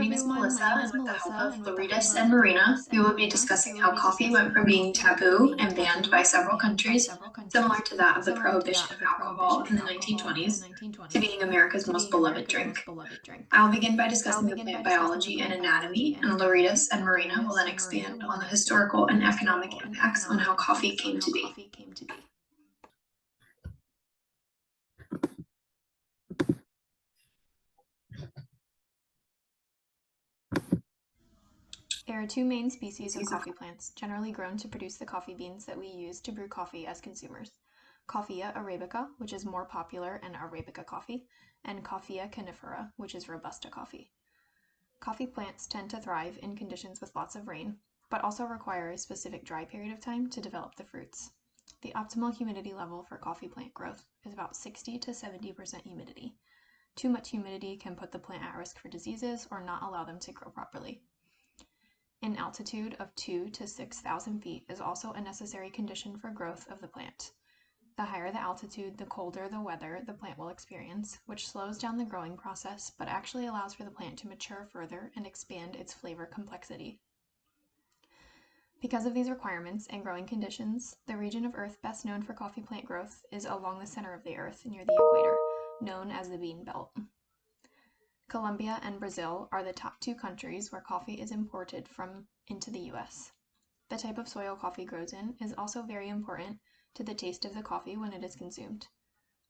name is everyone. My Melissa, name and is with the help Melissa, of and with the help Laredis of and Marena, Laredis we and will be Marena, discussing we will how be coffee discussing went how from being coffee went from taboo being and banned by taboo and several banned by countries, several similar countries, to that of the similar to prohibition that of of the alcohol prohibition in of the alcohol in the 1920s, to 1920s, being America's to most being beloved America's drink. most beloved drink. I'll begin by I'll discussing the begin plant by discussing the biology and plant biology anatomy, and and anatomy, Laredis and and Marena will Laredis then and Marena expand will on then the expand historical on and the economic historical and impacts on how economic coffee impacts on came how to be. coffee came to be. There are two main species of coffee plants, generally grown to produce the coffee beans that we use to brew coffee as consumers. Coffea arabica, which is more popular and Arabica coffee, and Coffea canephora, which is Robusta coffee. Coffee plants tend to thrive in conditions with lots of rain, but also require a specific dry period of time to develop the fruits. The optimal humidity level for coffee plant growth is about 60 to 70% humidity. Too much humidity can put the plant at risk for diseases or not allow them to grow properly. An altitude of 2,000 to 6,000 feet is also a necessary condition for growth of the plant. The higher the altitude, the colder the weather the plant will experience, which slows down the growing process but actually allows for the plant to mature further and expand its flavor complexity. Because of these requirements and growing conditions, the region of Earth best known for coffee plant growth is along the center of the Earth near the equator, known as the bean belt. Colombia and Brazil are the top two countries where coffee is imported from into the US. The type of soil coffee grows in is also very important to the taste of the coffee when it is consumed.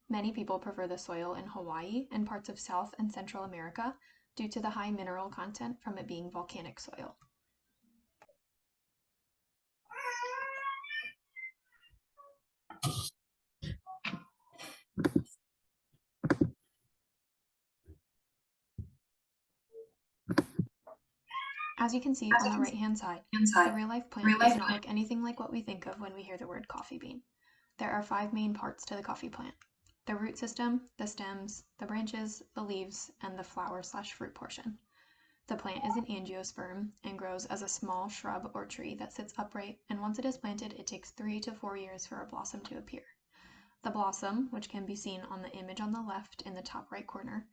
Many people prefer the soil in Hawaii and parts of South and Central America due to the high mineral content from it being volcanic soil. As you can see on the right-hand side, the real-life plant does not look anything like what we think of when we hear the word coffee bean. There are 5 main parts to the coffee plant: the root system, the stems, the branches, the leaves, and the flower/fruit portion. The plant is an angiosperm and grows as a small shrub or tree that sits upright, and once it is planted, it takes 3 to 4 years for a blossom to appear. The blossom, which can be seen on the image on the left in the top right corner,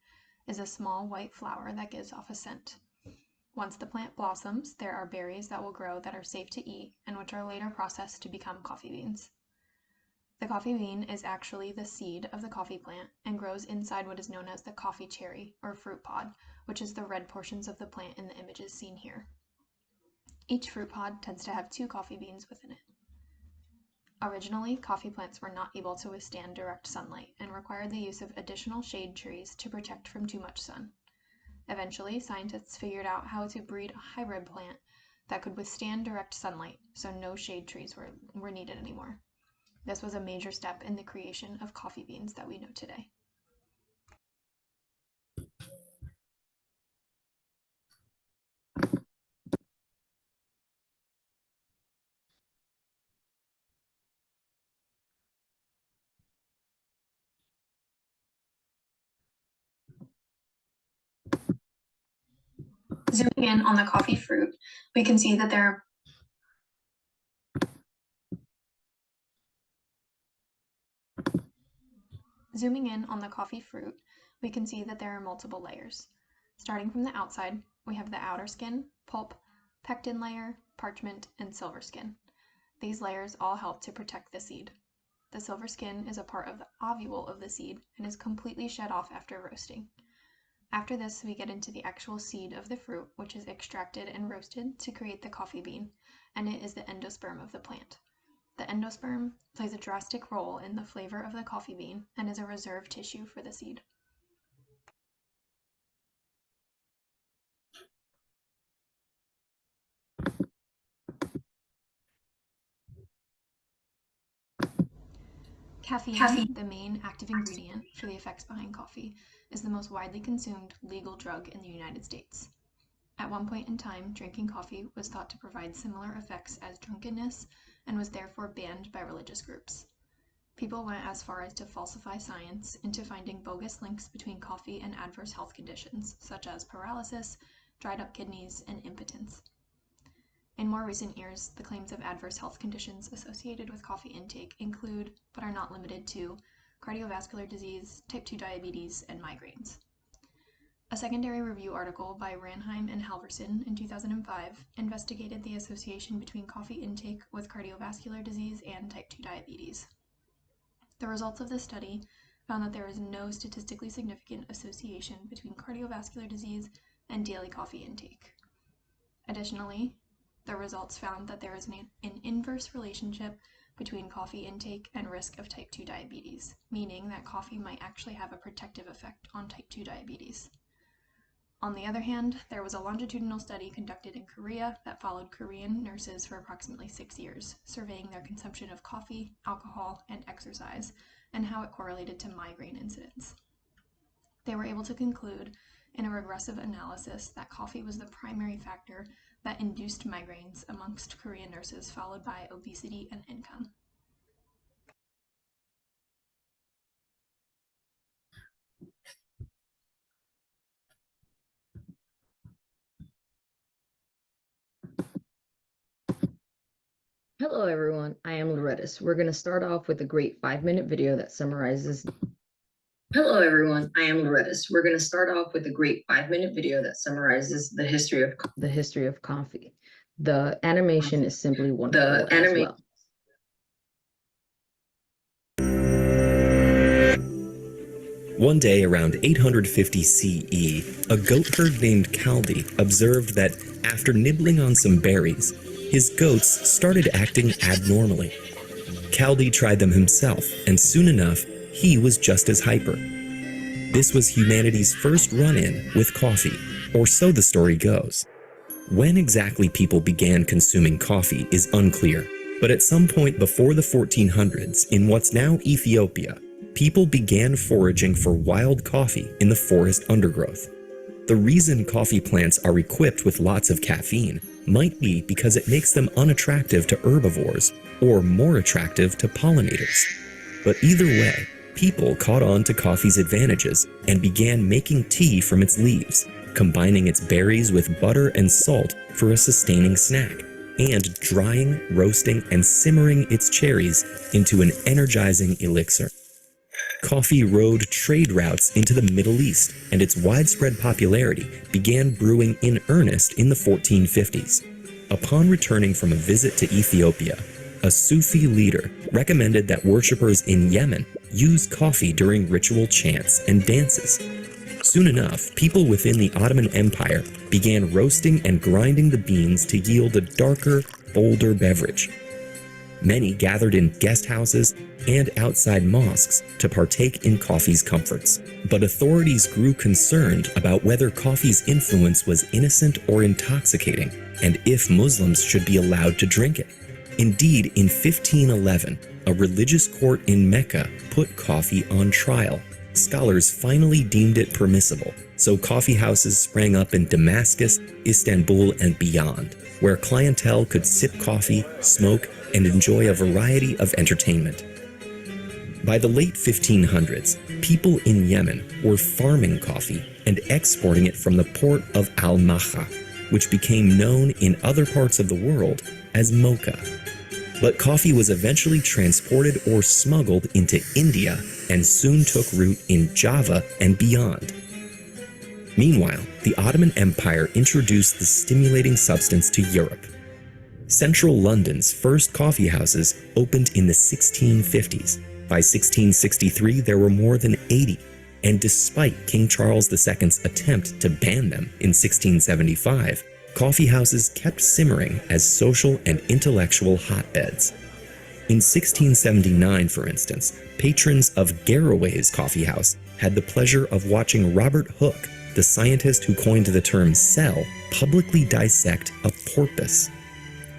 is a small white flower that gives off a scent. Once the plant blossoms, there are berries that will grow that are safe to eat and which are later processed to become coffee beans. The coffee bean is actually the seed of the coffee plant and grows inside what is known as the coffee cherry or fruit pod, which is the red portions of the plant in the images seen here. Each fruit pod tends to have 2 coffee beans within it. Originally, coffee plants were not able to withstand direct sunlight and required the use of additional shade trees to protect from too much sun. Eventually, scientists figured out how to breed a hybrid plant that could withstand direct sunlight, so no shade trees were needed anymore. This was a major step in the creation of coffee beans that we know today. Zooming in on the coffee fruit, we can see that there are Zooming in on the coffee fruit, we can see that there are multiple layers. Starting from the outside, we have the outer skin, pulp, pectin layer, parchment, and silver skin. These layers all help to protect the seed. The silver skin is a part of the ovule of the seed and is completely shed off after roasting. After this, we get into the actual seed of the fruit, which is extracted and roasted to create the coffee bean, and it is the endosperm of the plant. The endosperm plays a drastic role in the flavor of the coffee bean and is a reserve tissue for the seed. Caffeine, the main active ingredient for the effects behind coffee, is the most widely consumed legal drug in the United States. At one point in time, drinking coffee was thought to provide similar effects as drunkenness and was therefore banned by religious groups. People went as far as to falsify science into finding bogus links between coffee and adverse health conditions, such as paralysis, dried up kidneys, and impotence. In more recent years, the claims of adverse health conditions associated with coffee intake include, but are not limited to, cardiovascular disease, type 2 diabetes, and migraines. A secondary review article by Ranheim and Halverson in 2005 investigated the association between coffee intake with cardiovascular disease and type 2 diabetes. The results of this study found that there is no statistically significant association between cardiovascular disease and daily coffee intake. Additionally, the results found that there is an inverse relationship between coffee intake and risk of type 2 diabetes, meaning that coffee might actually have a protective effect on type 2 diabetes. On the other hand, there was a longitudinal study conducted in Korea that followed Korean nurses for approximately 6 years, surveying their consumption of coffee, alcohol, and exercise, and how it correlated to migraine incidence. They were able to conclude in a regressive analysis that coffee was the primary factor that induced migraines amongst Korean nurses, followed by obesity and income. Hello everyone, I am Laredis. We're going to start off with a great 5-minute video that summarizes. Hello everyone, I am Laredis. We're going to start off with a great 5-minute video that summarizes the history of coffee. The animation is simply wonderful as well. One day around 850 CE, a goat herd named Kaldi observed that after nibbling on some berries, his goats started acting abnormally. Kaldi tried them himself, and soon enough, he was just as hyper. This was humanity's first run-in with coffee, or so the story goes. When exactly people began consuming coffee is unclear, but at some point before the 1400s, in what's now Ethiopia, people began foraging for wild coffee in the forest undergrowth. The reason coffee plants are equipped with lots of caffeine might be because it makes them unattractive to herbivores or more attractive to pollinators. But either way, people caught on to coffee's advantages and began making tea from its leaves, combining its berries with butter and salt for a sustaining snack, and drying, roasting, and simmering its cherries into an energizing elixir. Coffee rode trade routes into the Middle East, and its widespread popularity began brewing in earnest in the 1450s. Upon returning from a visit to Ethiopia, a Sufi leader recommended that worshippers in Yemen use coffee during ritual chants and dances. Soon enough, people within the Ottoman Empire began roasting and grinding the beans to yield a darker, bolder beverage. Many gathered in guest houses and outside mosques to partake in coffee's comforts. But authorities grew concerned about whether coffee's influence was innocent or intoxicating, and if Muslims should be allowed to drink it. Indeed, in 1511, a religious court in Mecca put coffee on trial. Scholars finally deemed it permissible, so coffee houses sprang up in Damascus, Istanbul, and beyond, where clientele could sip coffee, smoke, and enjoy a variety of entertainment. By the late 1500s, people in Yemen were farming coffee and exporting it from the port of Al-Maha, which became known in other parts of the world as mocha. But coffee was eventually transported or smuggled into India and soon took root in Java and beyond. Meanwhile, the Ottoman Empire introduced the stimulating substance to Europe. Central London's first coffee houses opened in the 1650s. By 1663, there were more than 80, and despite King Charles II's attempt to ban them in 1675, coffee houses kept simmering as social and intellectual hotbeds. In 1679, for instance, patrons of Garraway's Coffee House had the pleasure of watching Robert Hooke, the scientist who coined the term cell, publicly dissect a porpoise.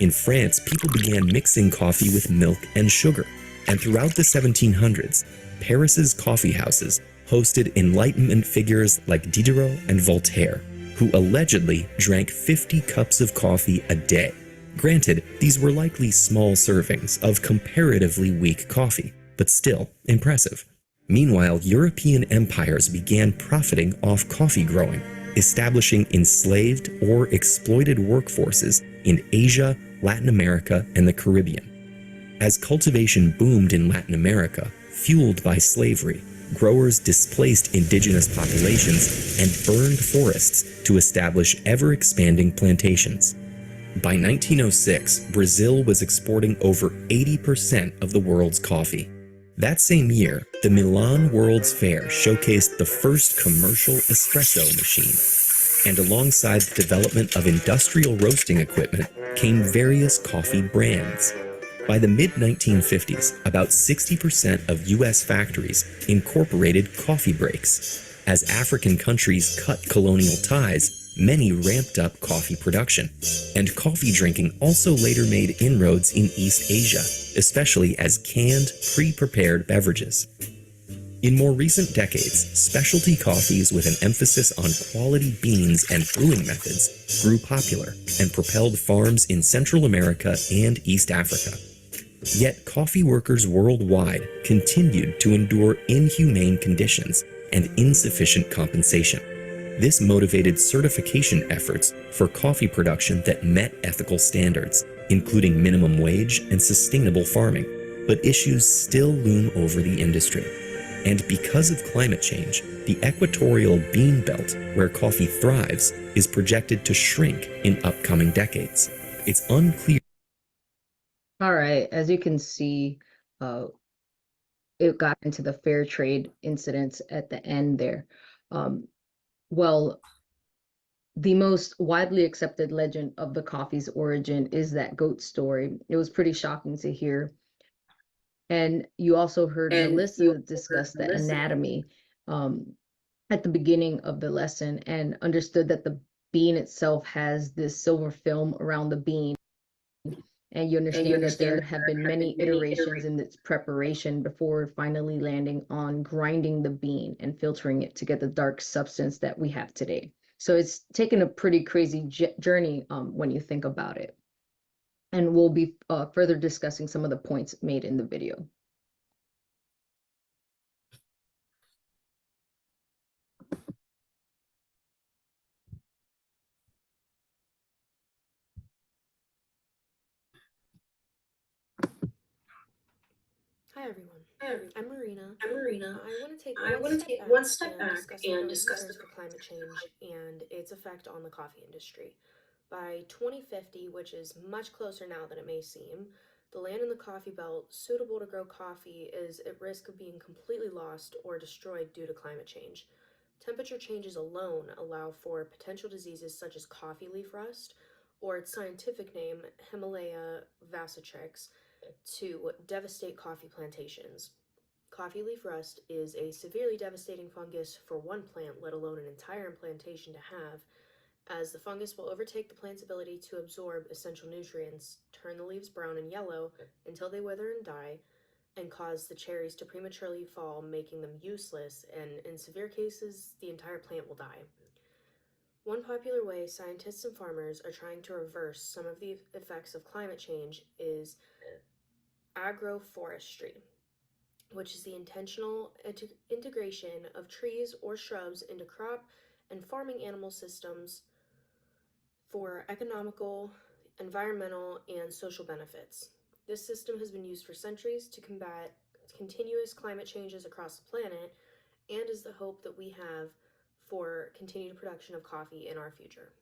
In France, people began mixing coffee with milk and sugar, and throughout the 1700s, Paris's coffee houses hosted Enlightenment figures like Diderot and Voltaire, who allegedly drank 50 cups of coffee a day. Granted, these were likely small servings of comparatively weak coffee, but still impressive. Meanwhile, European empires began profiting off coffee growing, establishing enslaved or exploited workforces in Asia, Latin America, and the Caribbean. As cultivation boomed in Latin America, fueled by slavery, growers displaced indigenous populations and burned forests to establish ever-expanding plantations. By 1906, Brazil was exporting over 80% of the world's coffee. That same year, the Milan World's Fair showcased the first commercial espresso machine. And alongside the development of industrial roasting equipment came various coffee brands. By the mid-1950s, about 60% of U.S. factories incorporated coffee breaks. As African countries cut colonial ties, many ramped up coffee production. And coffee drinking also later made inroads in East Asia, especially as canned, pre-prepared beverages. In more recent decades, specialty coffees with an emphasis on quality beans and brewing methods grew popular and propelled farms in Central America and East Africa. Yet coffee workers worldwide continued to endure inhumane conditions and insufficient compensation. This motivated certification efforts for coffee production that met ethical standards, including minimum wage and sustainable farming, but issues still loom over the industry. And because of climate change, the equatorial bean belt where coffee thrives is projected to shrink in upcoming decades. It's unclear. All right, as you can see, it got into the fair trade incidents at the end there. Well, the most widely accepted legend of the coffee's origin is that goat story. It was pretty shocking to hear. And you also heard Melissa discuss the anatomy at the beginning of the lesson and understood that the bean itself has this silver film around the bean. And you understand that there have been many iterations in its preparation before finally landing on grinding the bean and filtering it to get the dark substance that we have today. So it's taken a pretty crazy journey when you think about it. And we'll be further discussing some of the points made in the video. Hi everyone, I'm Marena. I want to take one step back and discuss the concerns for climate change and its effect on the coffee industry. By 2050, which is much closer now than it may seem, the land in the coffee belt suitable to grow coffee is at risk of being completely lost or destroyed due to climate change. Temperature changes alone allow for potential diseases such as coffee leaf rust, or its scientific name, Himalaya vasitrix, to devastate coffee plantations. Coffee leaf rust is a severely devastating fungus for one plant, let alone an entire plantation to have, as the fungus will overtake the plant's ability to absorb essential nutrients, turn the leaves brown and yellow until they wither and die, and cause the cherries to prematurely fall, making them useless, and in severe cases, the entire plant will die. One popular way scientists and farmers are trying to reverse some of the effects of climate change is agroforestry, which is the intentional integration of trees or shrubs into crop and farming animal systems for economical, environmental, and social benefits. This system has been used for centuries to combat continuous climate changes across the planet and is the hope that we have for continued production of coffee in our future.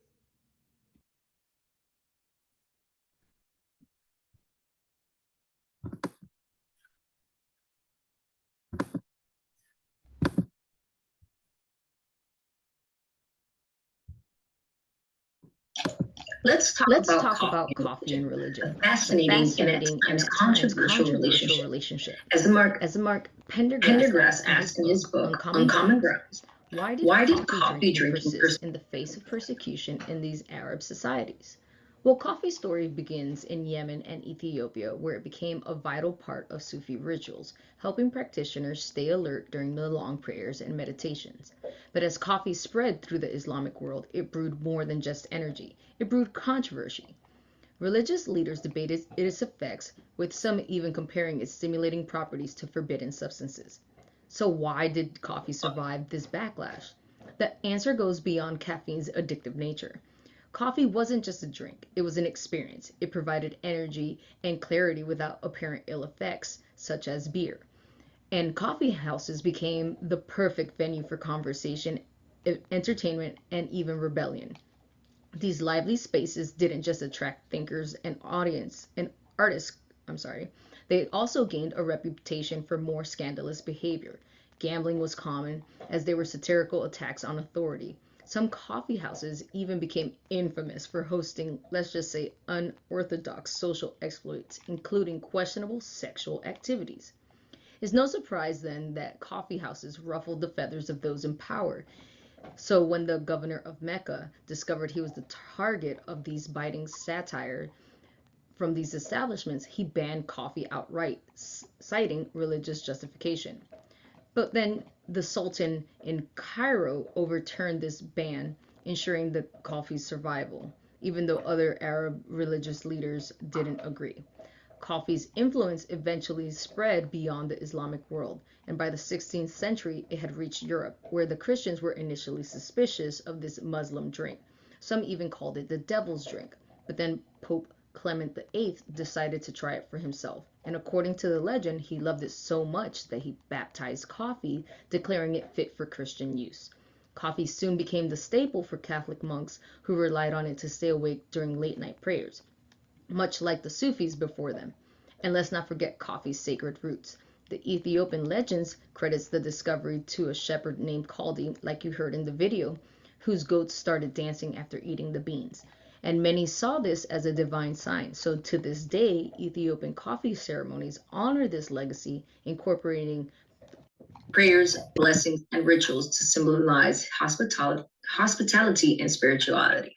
Let's talk about coffee and religion. A fascinating and at times controversial relationship. As the Mark Pendergrass asked in his book, Uncommon Grounds, why did coffee drinking persist in the face of persecution in these Arab societies? Well, coffee story begins in Yemen and Ethiopia, where it became a vital part of Sufi rituals, helping practitioners stay alert during the long prayers and meditations. But as coffee spread through the Islamic world, it brewed more than just energy. It brewed controversy. Religious leaders debated its effects, with some even comparing its stimulating properties to forbidden substances. So why did coffee survive this backlash? The answer goes beyond caffeine's addictive nature. Coffee wasn't just a drink, it was an experience. It provided energy and clarity without apparent ill effects, such as beer. And coffee houses became the perfect venue for conversation, entertainment, and even rebellion. These lively spaces didn't just attract thinkers and artists, They also gained a reputation for more scandalous behavior. Gambling was common, as there were satirical attacks on authority. Some coffee houses even became infamous for hosting, let's just say, unorthodox social exploits, including questionable sexual activities. It's no surprise then that coffee houses ruffled the feathers of those in power. So when the governor of Mecca discovered he was the target of these biting satire from these establishments, he banned coffee outright, citing religious justification. But then the Sultan in Cairo overturned this ban, ensuring the coffee's survival, even though other Arab religious leaders didn't agree. Coffee's influence eventually spread beyond the Islamic world, and by the 16th century it had reached Europe, where the Christians were initially suspicious of this Muslim drink. Some even called it the devil's drink, but then Pope Clement VIII decided to try it for himself, and according to the legend, he loved it so much that he baptized coffee, declaring it fit for Christian use. Coffee soon became the staple for Catholic monks who relied on it to stay awake during late night prayers, much like the Sufis before them. And let's not forget coffee's sacred roots. The Ethiopian legends credits the discovery to a shepherd named Kaldi, like you heard in the video, whose goats started dancing after eating the beans. And many saw this as a divine sign. So to this day, Ethiopian coffee ceremonies honor this legacy, incorporating prayers, blessings, and rituals to symbolize hospitality and spirituality.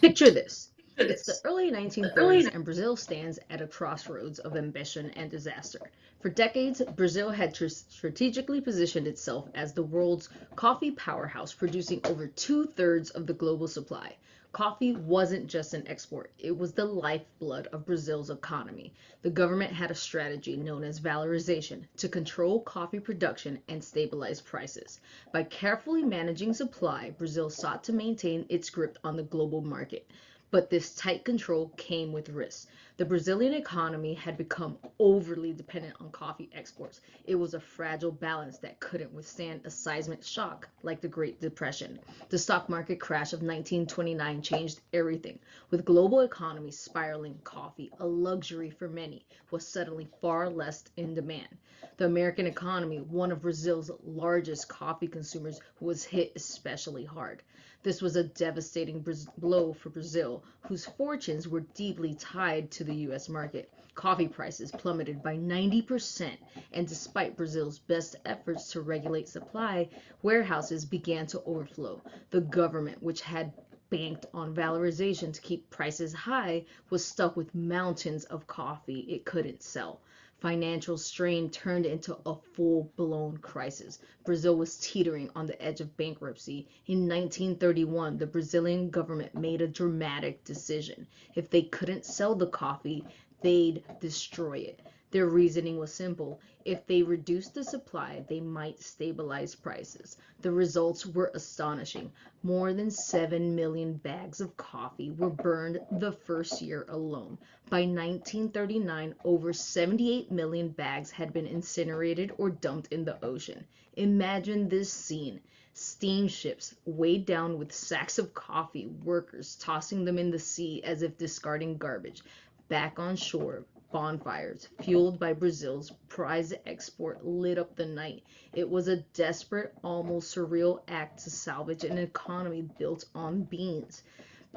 Picture this. It's the early 1930s and Brazil stands at a crossroads of ambition and disaster. For decades, Brazil had strategically positioned itself as the world's coffee powerhouse, producing over 2/3 of the global supply. Coffee wasn't just an export, it was the lifeblood of Brazil's economy. The government had a strategy known as valorization to control coffee production and stabilize prices. By carefully managing supply, Brazil sought to maintain its grip on the global market. But this tight control came with risks. The Brazilian economy had become overly dependent on coffee exports. It was a fragile balance that couldn't withstand a seismic shock like the Great Depression. The stock market crash of 1929 changed everything. With global economy spiraling, coffee, a luxury for many, was suddenly far less in demand. The American economy, one of Brazil's largest coffee consumers, was hit especially hard. This was a devastating blow for Brazil, whose fortunes were deeply tied to the U.S. market. Coffee prices plummeted by 90%, and despite Brazil's best efforts to regulate supply, warehouses began to overflow. The government, which had banked on valorization to keep prices high, was stuck with mountains of coffee it couldn't sell. Financial strain turned into a full-blown crisis. Brazil was teetering on the edge of bankruptcy. In 1931, the Brazilian government made a dramatic decision. If they couldn't sell the coffee, they'd destroy it. Their reasoning was simple. If they reduced the supply, they might stabilize prices. The results were astonishing. More than 7 million bags of coffee were burned the first year alone. By 1939, over 78 million bags had been incinerated or dumped in the ocean. Imagine this scene. Steamships weighed down with sacks of coffee, workers tossing them in the sea as if discarding garbage. Back on shore, bonfires, fueled by Brazil's prize export, lit up the night. It was a desperate, almost surreal act to salvage an economy built on beans.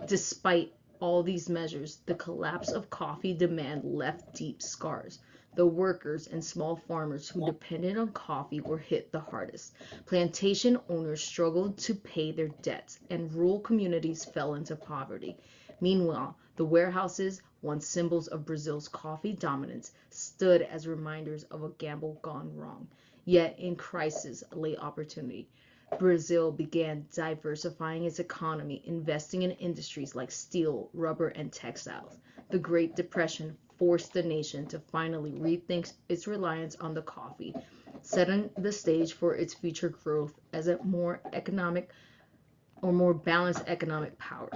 Despite all these measures, the collapse of coffee demand left deep scars. The workers and small farmers who depended on coffee were hit the hardest. Plantation owners struggled to pay their debts, and rural communities fell into poverty. Meanwhile, the warehouses, once symbols of Brazil's coffee dominance, stood as reminders of a gamble gone wrong. Yet in crisis lay opportunity. Brazil began diversifying its economy, investing in industries like steel, rubber, and textiles. The Great Depression forced the nation to finally rethink its reliance on the coffee, setting the stage for its future growth as a more balanced economic power.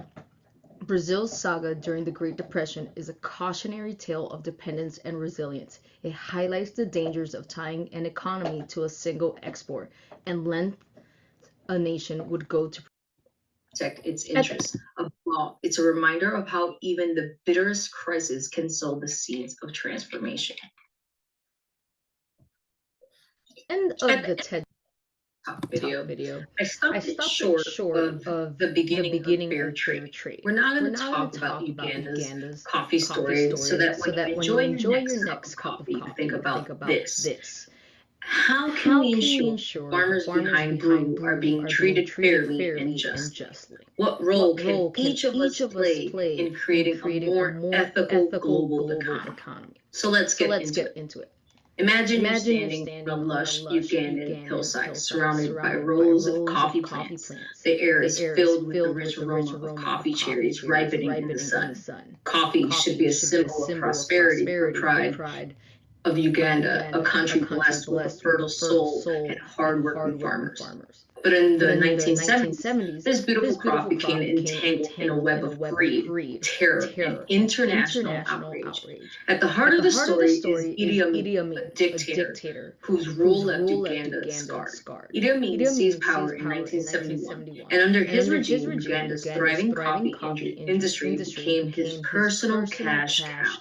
Brazil's saga during the Great Depression is a cautionary tale of dependence and resilience. It highlights the dangers of tying an economy to a single export and length a nation would go to protect its interests. Above all, it's a reminder of how even the bitterest crisis can sow the seeds of transformation. End of the TED Talk video. I stopped it short of the beginning of fair trade. We're not going to talk about Uganda's coffee story, so that when you enjoy your next cup of coffee, you think about this. How can we ensure farmers behind brew are being treated fairly and justly? What role can each of us play in creating a more ethical global economy? So let's get into it. Imagine you're standing on a lush Ugandan hillside surrounded by rows of coffee plants. The air is filled with the rich aroma of coffee cherries ripening in the sun. Coffee should be a symbol of prosperity for pride of Uganda, a country blessed with a fertile soul and hardworking farmers. But in the 1970s, this beautiful crop became entangled in a web of greed, terror, and international outrage. At the heart of the story is Idi Amin, a dictator whose rule left Uganda scarred. Idi Amin seized power in 1971, and under his regime, Uganda's thriving coffee industry became his personal cash cow.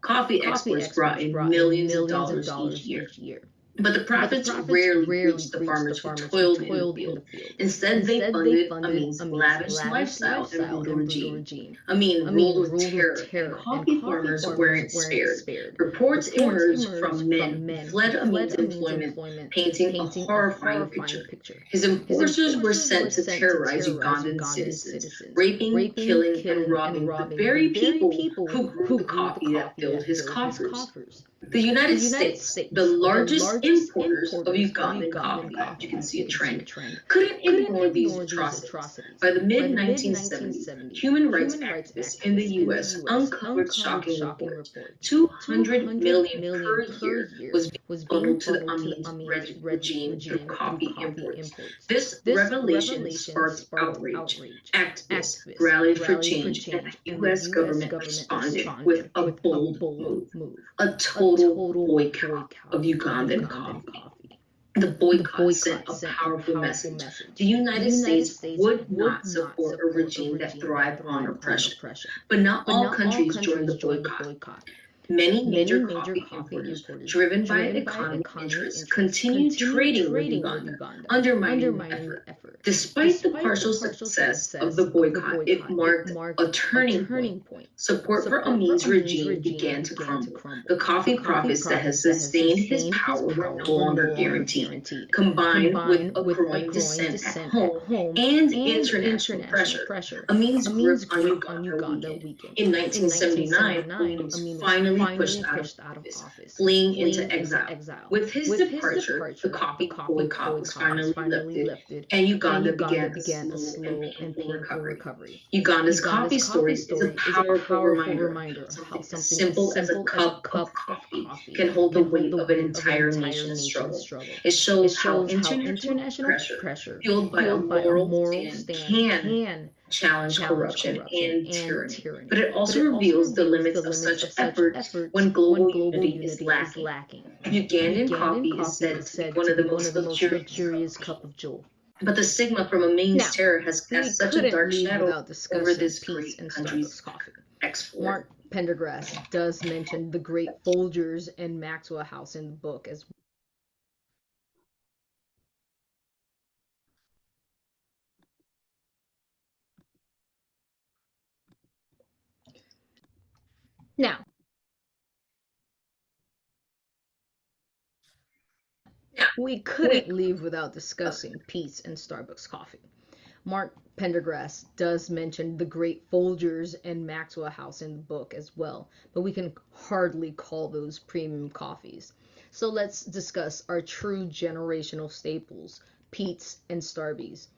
Coffee exports brought in millions of dollars each year. But the profits rarely reached the farmers who toiled in the field. Instead, they funded Amin's lavish lifestyle and brutal regime. Amin ruled with terror, and coffee farmers weren't spared. Reports emerged from men who fled Amin's employment, painting a horrifying picture. His enforcers were sent to terrorize Ugandan citizens, raping, killing, and robbing the very people who grew the coffee that filled his coffers. The United States, the largest importers of Ugandan coffee, you can see a trend, couldn't ignore these atrocities. By the mid-1970s, human rights activists in the U.S. uncovered shocking reports. 200 million per year was being funneled to Amin's regime through coffee imports. This revelation sparked outrage. Activists rallied for change, and the U.S. government responded with a bold move. A total boycott of Ugandan coffee. The boycott sent a powerful message. The United States would not support a regime that thrived on oppression. But not all countries joined the boycott. Many major coffee importers, driven by economic interests, continued trading with Uganda, undermining the effort. Despite the partial success of the boycott, it marked a turning point. Support for Amin's regime began to crumble. The coffee profits that had sustained his power were no longer guaranteed. Combined with a growing dissent at home and international pressure, Amin's grip on Uganda weakened. In 1979, Amin was finally pushed out of office, fleeing into exile. With his departure, the coffee boycott was finally lifted, and Uganda began a slow and painful recovery. Uganda's coffee story is a powerful reminder of how something as simple as a cup of coffee can hold the weight of an entire nation's struggle. It shows how international pressure, fueled by a moral stand, can challenge corruption and tyranny. But it also reveals the limits of such efforts when global unity is lacking. Ugandan coffee is said to be one of the most luxurious cup of joy. But the stigma from Amin's terror has cast such a dark shadow over this great country's coffee export. Mark Pendergrass does mention the great Folgers and Maxwell House in the book as well. Now, we couldn't leave without discussing Peet's and Starbucks coffee. Mark Pendergrass does mention the great Folgers and Maxwell House in the book as well, but we can hardly call those premium coffees. So let's discuss our true generational staples, Peet's and Starbucks.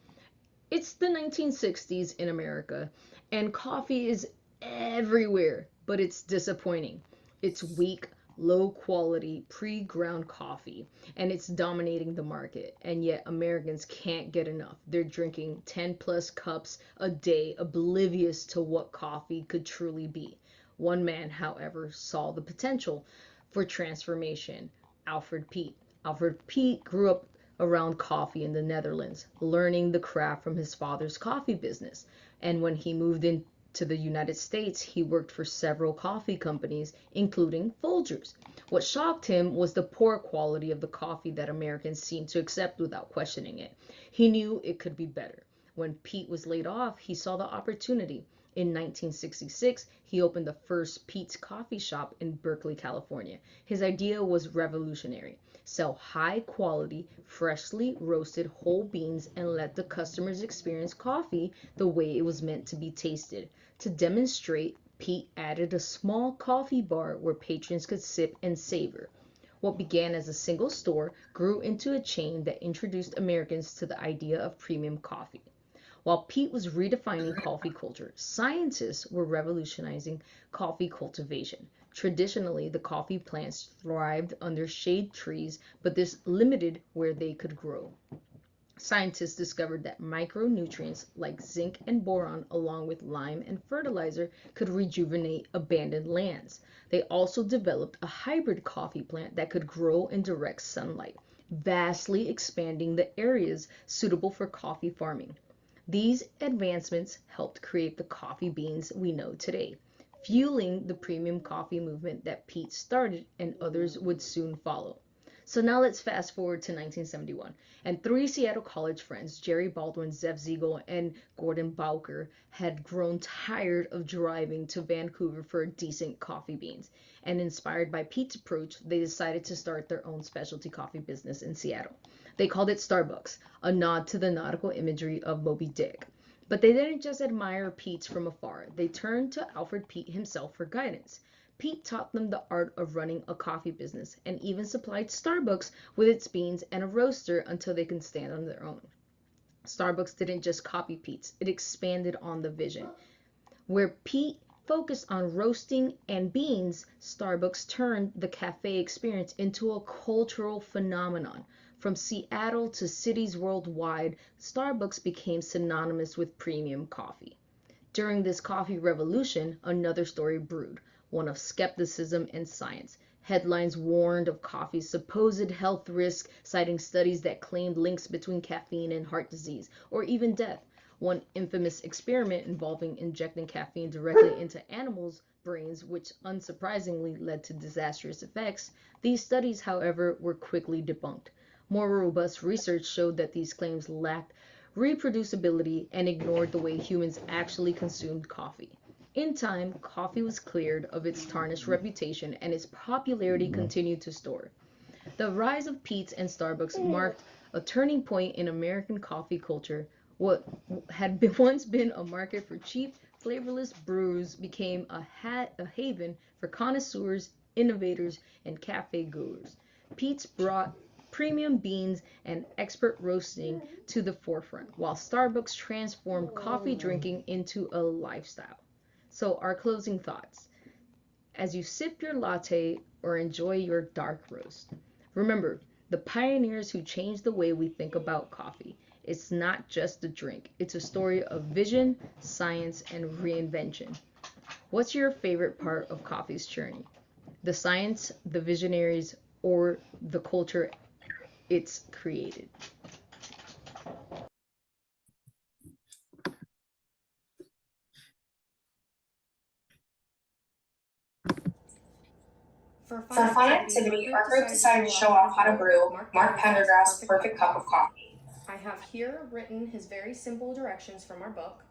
It's the 1960s in America, and coffee is everywhere, but it's disappointing. It's weak, low quality, pre-ground coffee, and it's dominating the market. And yet Americans can't get enough. They're drinking 10 plus cups a day, oblivious to what coffee could truly be. One man, however, saw the potential for transformation: Alfred Peet. Alfred Peet grew up around coffee in the Netherlands, learning the craft from his father's coffee business. And when he moved into the United States, he worked for several coffee companies, including Folgers. What shocked him was the poor quality of the coffee that Americans seemed to accept without questioning it. He knew it could be better. When Pete was laid off, he saw the opportunity. In 1966, he opened the first Pete's Coffee Shop in Berkeley, California. His idea was revolutionary: sell high quality, freshly roasted whole beans and let the customers experience coffee the way it was meant to be tasted. To demonstrate, Pete added a small coffee bar where patrons could sip and savor. What began as a single store grew into a chain that introduced Americans to the idea of premium coffee. While Pete was redefining coffee culture, scientists were revolutionizing coffee cultivation. Traditionally, the coffee plants thrived under shade trees, but this limited where they could grow. Scientists discovered that micronutrients like zinc and boron, along with lime and fertilizer, could rejuvenate abandoned lands. They also developed a hybrid coffee plant that could grow in direct sunlight, vastly expanding the areas suitable for coffee farming. These advancements helped create the coffee beans we know today, fueling the premium coffee movement that Pete started and others would soon follow. So now let's fast forward to 1971, and three Seattle College friends, Jerry Baldwin, Zev Ziegel, and Gordon Bowker, had grown tired of driving to Vancouver for decent coffee beans. And inspired by Pete's approach, they decided to start their own specialty coffee business in Seattle. They called it Starbucks, a nod to the nautical imagery of Moby Dick. But they didn't just admire Pete's from afar. They turned to Alfred Pete himself for guidance. Pete taught them the art of running a coffee business and even supplied Starbucks with its beans and a roaster until they could stand on their own. Starbucks didn't just copy Pete's, it expanded on the vision. Where Pete focused on roasting and beans, Starbucks turned the cafe experience into a cultural phenomenon. From Seattle to cities worldwide, Starbucks became synonymous with premium coffee. During this coffee revolution, another story brewed, one of skepticism and science. Headlines warned of coffee's supposed health risks, citing studies that claimed links between caffeine and heart disease, or even death. One infamous experiment involving injecting caffeine directly into animals' brains, which unsurprisingly led to disastrous effects. These studies, however, were quickly debunked. More robust research showed that these claims lacked reproducibility and ignored the way humans actually consumed coffee. In time, coffee was cleared of its tarnished reputation and its popularity continued to soar. The rise of Peet's and Starbucks marked a turning point in American coffee culture. What had once been a market for cheap, flavorless brews became a haven for connoisseurs, innovators, and cafe goers. Peet's brought premium beans and expert roasting to the forefront, while Starbucks transformed coffee drinking into a lifestyle. So, our closing thoughts as you sip your latte or enjoy your dark roast, remember the pioneers who changed the way we think about coffee. It's not just a drink, it's a story of vision, science, and reinvention. What's your favorite part of coffee's journey? The science, the visionaries, or the culture it's created? For For fun fun activity, activity, our our group group decided decided to to show show off off how to brew Mark Mark Pendergrass's Pendergrass's perfect cup of coffee. I have here written his very simple directions from our book.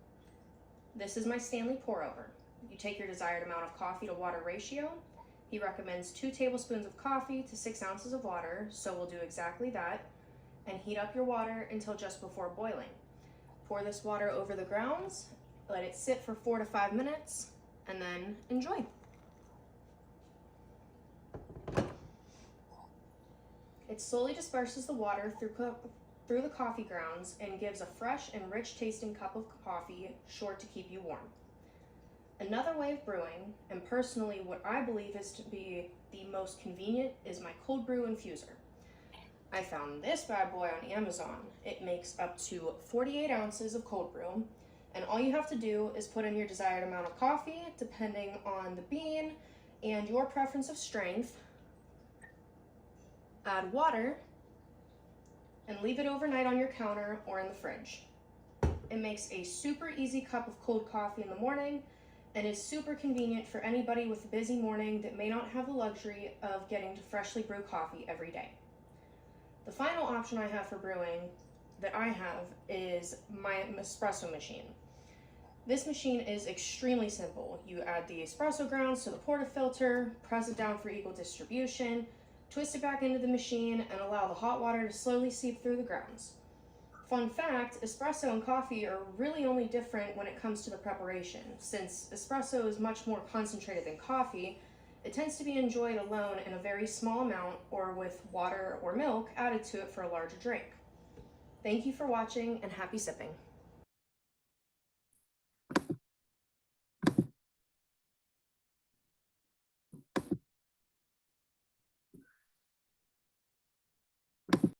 This is my Stanley pour over. You take your desired amount of coffee to water ratio. He recommends 2 tablespoons of coffee to 6 ounces of water, so we'll do exactly that. And heat up your water until just before boiling. Pour this water over the grounds, let it sit for 4 to 5 minutes, and then enjoy. It slowly disperses the water through the coffee grounds and gives a fresh and rich tasting cup of coffee, sure to keep you warm. Another way of brewing, and personally what I believe is to be the most convenient, is my cold brew infuser. I found this bad boy on Amazon. It makes up to 48 ounces of cold brew, and all you have to do is put in your desired amount of coffee, depending on the bean and your preference of strength, add water, and leave it overnight on your counter or in the fridge. It makes a super easy cup of cold coffee in the morning and is super convenient for anybody with a busy morning that may not have the luxury of getting to freshly brew coffee every day. The final option I have for brewing that I have is my espresso machine. This machine is extremely simple. You add the espresso grounds to the portafilter, press it down for equal distribution, twist it back into the machine, and allow the hot water to slowly seep through the grounds. Fun fact, espresso and coffee are really only different when it comes to the preparation. Since espresso is much more concentrated than coffee, it tends to be enjoyed alone in a very small amount or with water or milk added to it for a larger drink. Thank you for watching and happy sipping.